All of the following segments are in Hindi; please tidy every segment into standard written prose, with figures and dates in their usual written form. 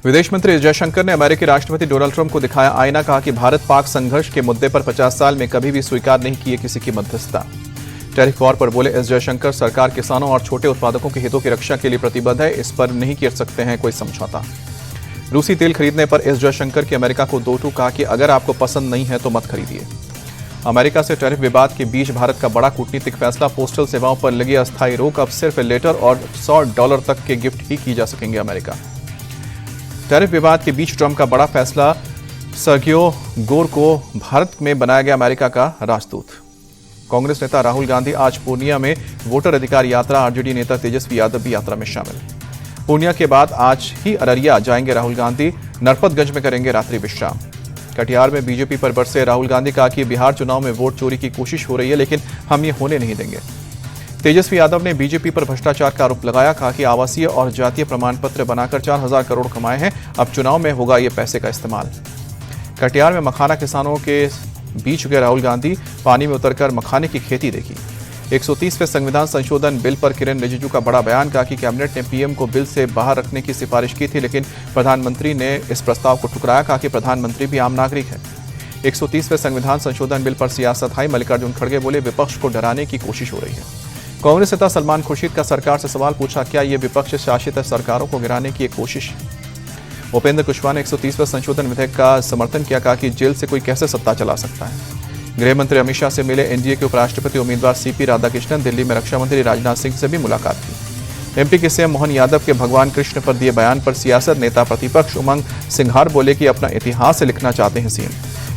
विदेश मंत्री एस जयशंकर ने अमेरिकी राष्ट्रपति डोनाल्ड ट्रंप को दिखाया आईना, कहा कि भारत पाक संघर्ष के मुद्दे पर 50 साल में कभी भी स्वीकार नहीं किए किसी की मध्यस्थता। टैरिफ वॉर पर बोले एस जयशंकर, सरकार किसानों और छोटे उत्पादकों के हितों की रक्षा के लिए प्रतिबद्ध है, इस पर नहीं कर सकते हैं कोई समझौता। रूसी तेल खरीदने पर एस जयशंकर की अमेरिका को दो टूक, कहा कि अगर आपको पसंद नहीं है तो मत खरीदिए। अमेरिका से टैरिफ विवाद के बीच भारत का बड़ा कूटनीतिक फैसला, पोस्टल सेवाओं पर लगी अस्थायी रोक, अब सिर्फ लेटर और $100 तक के गिफ्ट ही की जा सकेंगे अमेरिका। टैरिफ विवाद के बीच ट्रंप का बड़ा फैसला, सर्गियो गोर को भारत में बनाया गया अमेरिका का राजदूत। कांग्रेस नेता राहुल गांधी आज पूर्णिया में वोटर अधिकार यात्रा, आरजेडी नेता तेजस्वी यादव भी यात्रा में शामिल। पूर्णिया के बाद आज ही अररिया जाएंगे राहुल गांधी, नरपतगंज में करेंगे रात्रि विश्राम। कटिहार में बीजेपी पर बरसे राहुल गांधी, कहा कि बिहार चुनाव में वोट चोरी की कोशिश हो रही है, लेकिन हम ये होने नहीं देंगे। तेजस्वी यादव ने बीजेपी पर भ्रष्टाचार का आरोप लगाया, कहा कि आवासीय और जातीय प्रमाण पत्र बनाकर 4000 करोड़ कमाए हैं, अब चुनाव में होगा ये पैसे का इस्तेमाल। कटिहार में मखाना किसानों के बीच गए राहुल गांधी, पानी में उतरकर मखाने की खेती देखी। 130वें संविधान संशोधन बिल पर किरेन रिजिजू का बड़ा बयान, कहा कि कैबिनेट ने पीएम को बिल से बाहर रखने की सिफारिश की थी, लेकिन प्रधानमंत्री ने इस प्रस्ताव को ठुकराया, कहा कि प्रधानमंत्री भी आम नागरिक है। 130वें संविधान संशोधन बिल पर सियासत आई, मल्लिकार्जुन खड़गे बोले विपक्ष को डराने की कोशिश हो रही है। कांग्रेस नेता सलमान खुर्शीद का सरकार से सवाल पूछा, क्या ये विपक्ष शासित सरकारों को गिराने की एक कोशिश है? उपेंद्र कुशवाहा ने 130वें संशोधन विधेयक का समर्थन किया, कहा कि जेल से कोई कैसे सत्ता चला सकता है। गृह मंत्री अमित शाह से मिले एनडीए के उपराष्ट्रपति उम्मीदवार सीपी राधाकृष्णन, दिल्ली में रक्षा मंत्री राजनाथ सिंह से भी मुलाकात की। एमपी के सीएम मोहन यादव के भगवान कृष्ण पर दिए बयान पर सियासत, नेता प्रतिपक्ष उमंग सिंघार बोले कि अपना इतिहास लिखना चाहते हैं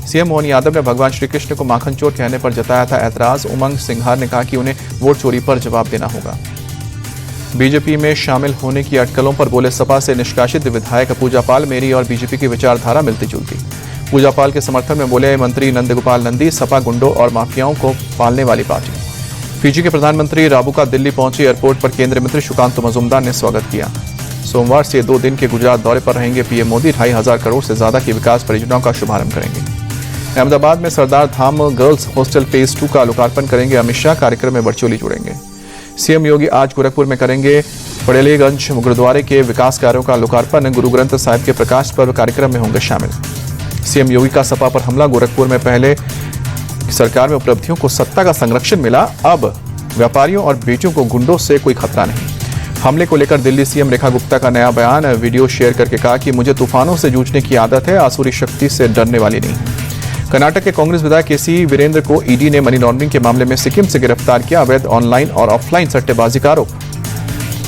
सीएम मोहन यादव ने भगवान श्री कृष्ण को माखन चोर कहने पर जताया था ऐतराज। उमंग सिंघार ने कहा कि उन्हें वोट चोरी पर जवाब देना होगा। बीजेपी में शामिल होने की अटकलों पर बोले सपा से निष्कासित विधायक पूजा पाल, मेरी और बीजेपी की विचारधारा मिलती जुलती। पूजा पाल के समर्थन में बोले मंत्री नंदगोपाल नंदी, सपा गुंडों और माफियाओं को पालने वाली पार्टी। फिजी के प्रधानमंत्री राबुका दिल्ली पहुंचे, एयरपोर्ट पर केंद्रीय मंत्री सुकांत मजूमदार ने स्वागत किया। सोमवार से 2 दिन के गुजरात दौरे पर रहेंगे पीएम मोदी, 2500 करोड़ से ज्यादा की विकास परियोजनाओं का शुभारंभ करेंगे। अहमदाबाद में सरदार धाम गर्ल्स हॉस्टल फेज 2 का लोकार्पण करेंगे अमित शाह, कार्यक्रम में वर्चुअली जुड़ेंगे। सीएम योगी आज गोरखपुर में करेंगे पड़ेलीगंज गुरुद्वारे के विकास कार्यों का लोकार्पण, गुरु ग्रंथ साहिब के प्रकाश पर्व कार्यक्रम में होंगे शामिल। सीएम योगी का सपा पर हमला, गोरखपुर में पहले सरकार में उपलब्धियों को सत्ता का संरक्षण मिला, अब व्यापारियों और बेटियों को गुंडों से कोई खतरा नहीं। हमले को लेकर दिल्ली सीएम रेखा गुप्ता का नया बयान, वीडियो शेयर करके कहा कि मुझे तूफानों से जूझने की आदत है, आसुरी शक्ति से डरने वाली नहीं। कर्नाटक के कांग्रेस विधायक केसी वीरेंद्र को ईडी ने मनी लॉन्ड्रिंग के मामले में सिक्किम से गिरफ्तार किया, अवैध ऑनलाइन और ऑफलाइन सट्टेबाजी का आरोप।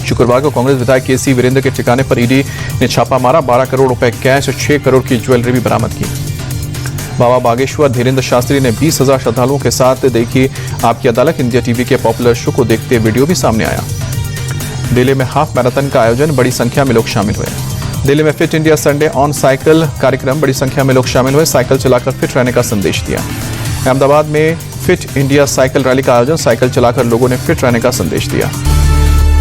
शुक्रवार को कांग्रेस विधायक केसी वीरेंद्र के ठिकाने पर ईडी ने छापा मारा, 12 करोड़ रुपए कैश, 6 करोड़ की ज्वेलरी भी बरामद की। बाबा बागेश्वर धीरेन्द्र शास्त्री ने 20,000 श्रद्धालुओं के साथ देखी आपकी अदालत, इंडिया टीवी के पॉपुलर शो को देखते वीडियो भी सामने आया। दिल्ली में हाफ मैराथन का आयोजन, बड़ी संख्या में लोग शामिल हुए। दिल्ली में fit India Sunday on cycle कार्यक्रम, बड़ी संख्या में लोग शामिल हुए, साइकिल चलाकर फिट रहने का संदेश दिया। अहमदाबाद में फिट इंडिया साइकिल रैली का आयोजन, साइकिल चलाकर लोगों ने फिट रहने का संदेश दिया।